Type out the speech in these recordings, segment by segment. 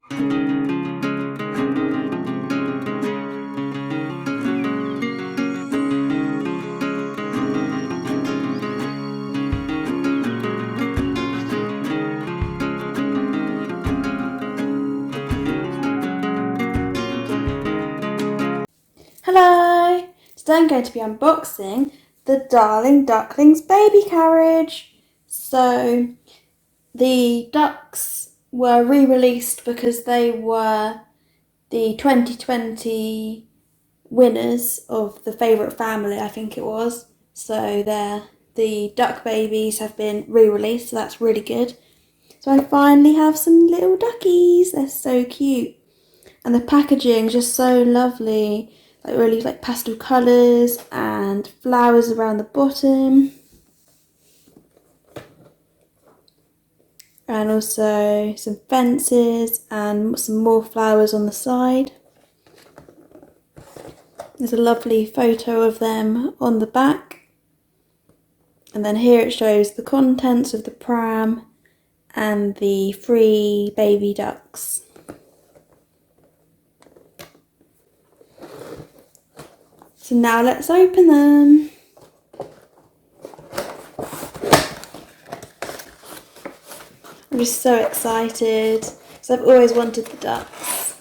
Hello! Today I'm going to be unboxing the Darling Ducklings baby carriage. So the ducks were re-released because they were the 2020 winners of the favourite family, I think it was. So the duck babies have been re-released, so that's really good. So I finally have some little duckies. They're so cute. And the packaging is just so lovely. Like really like pastel colours and flowers around the bottom. And also some fences and some more flowers on the side. There's a lovely photo of them on the back. And then here it shows the contents of the pram and the 3 baby ducks. So now let's open them. I'm just so excited because I've always wanted the ducks.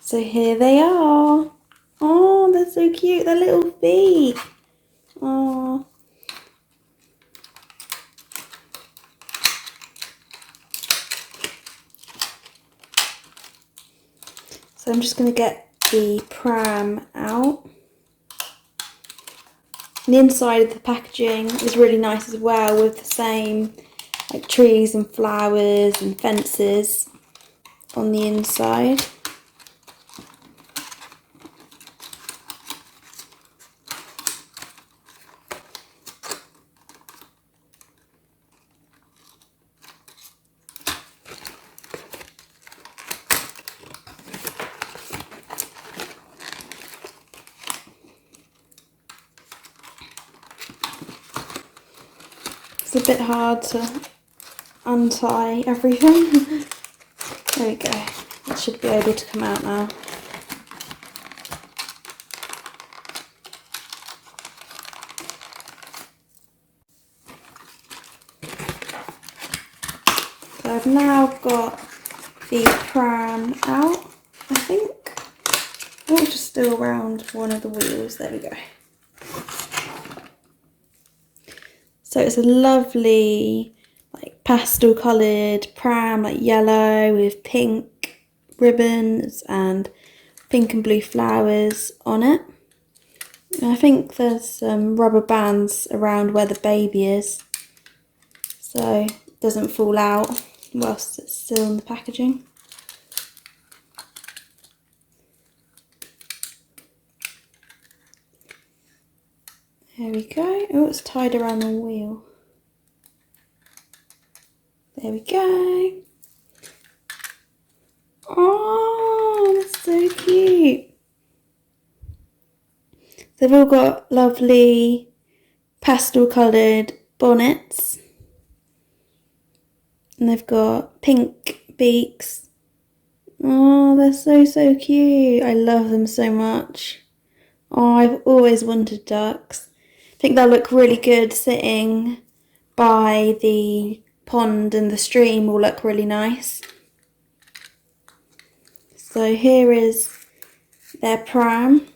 So here they are. Oh, they're so cute, their little feet. Oh. So I'm just going to get the pram out. And the inside of the packaging is really nice as well, with the same like trees and flowers and fences on the inside. It's a bit hard to untie everything. There we go. That should be able to come out now. So I've now got the pram out, I think. Oh, it's just still around one of the wheels. There we go. So it's a lovely like pastel coloured pram, like yellow with pink ribbons and pink and blue flowers on it. And I think there's some rubber bands around where the baby is, so it doesn't fall out whilst it's still in the packaging. There we go. Oh, it's tied around the wheel. There we go. Oh, that's so cute. They've all got lovely pastel coloured bonnets. And they've got pink beaks. Oh, they're so cute. I love them so much. Oh, I've always wanted ducks. I think they'll look really good sitting by the pond, and the stream will look really nice. So here is their pram.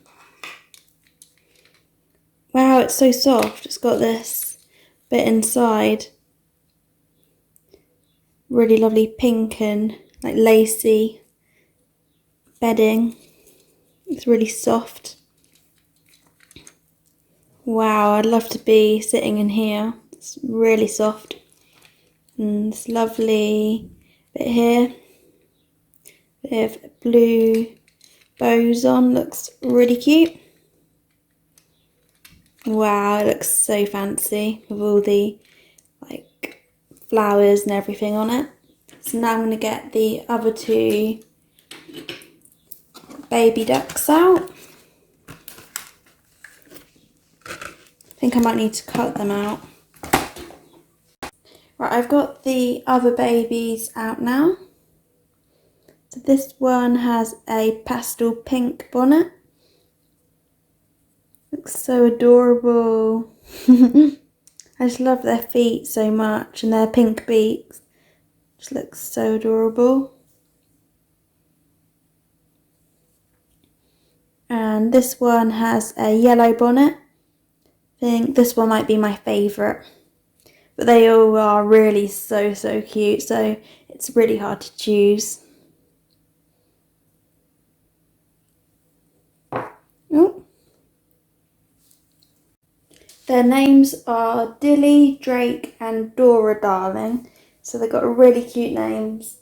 Wow, it's so soft. It's got this bit inside. Really lovely pink and like lacy bedding. It's really soft. Wow, I'd love to be sitting in here. It's really soft. And this lovely bit here. Bit of blue bows on. Looks really cute. Wow, it looks so fancy with all the like flowers and everything on it. So now I'm going to get the other 2 baby ducks out. I think I might need to cut them out. Right, I've got the other babies out now. So this one has a pastel pink bonnet. Looks so adorable. I just love their feet so much and their pink beaks. Just looks so adorable. And this one has a yellow bonnet. I think this one might be my favourite. But they all are really so cute, so it's really hard to choose. Oh. Their names are Dilly, Drake and Dora Darling. So they've got really cute names.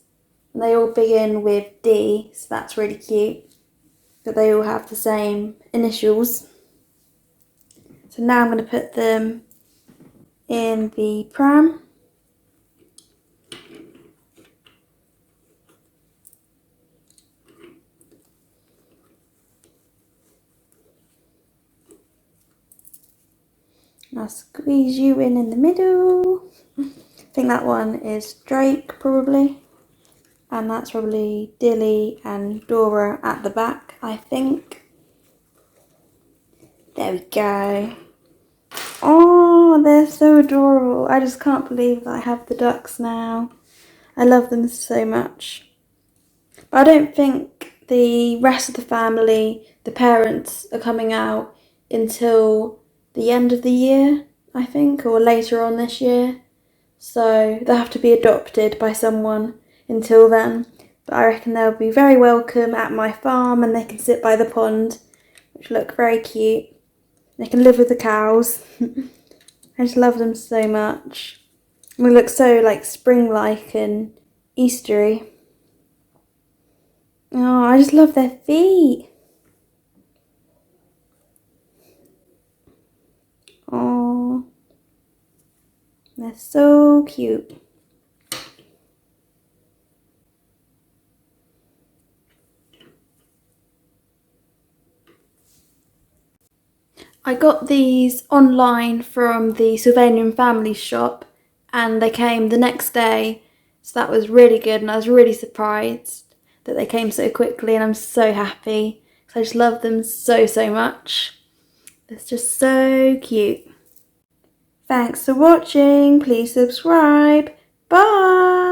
And they all begin with D, so that's really cute. But they all have the same initials. So now I'm going to put them in the pram. I'll squeeze you in the middle. I think that one is Drake probably. And that's probably Dilly and Dora at the back, I think. There we go. Oh, they're so adorable. I just can't believe that I have the ducks now. I love them so much. But I don't think the rest of the family, the parents, are coming out until the end of the year, I think, or later on this year. So they'll have to be adopted by someone until then. But I reckon they'll be very welcome at my farm and they can sit by the pond, which look very cute. They can live with the cows. I just love them so much. They look so like spring-like and Eastery. Oh, I just love their feet. Oh, they're so cute. I got these online from the Sylvanian family shop and they came the next day, so that was really good and I was really surprised that they came so quickly and I'm so happy because I just love them so much. It's just so cute. Thanks for watching, please subscribe, bye!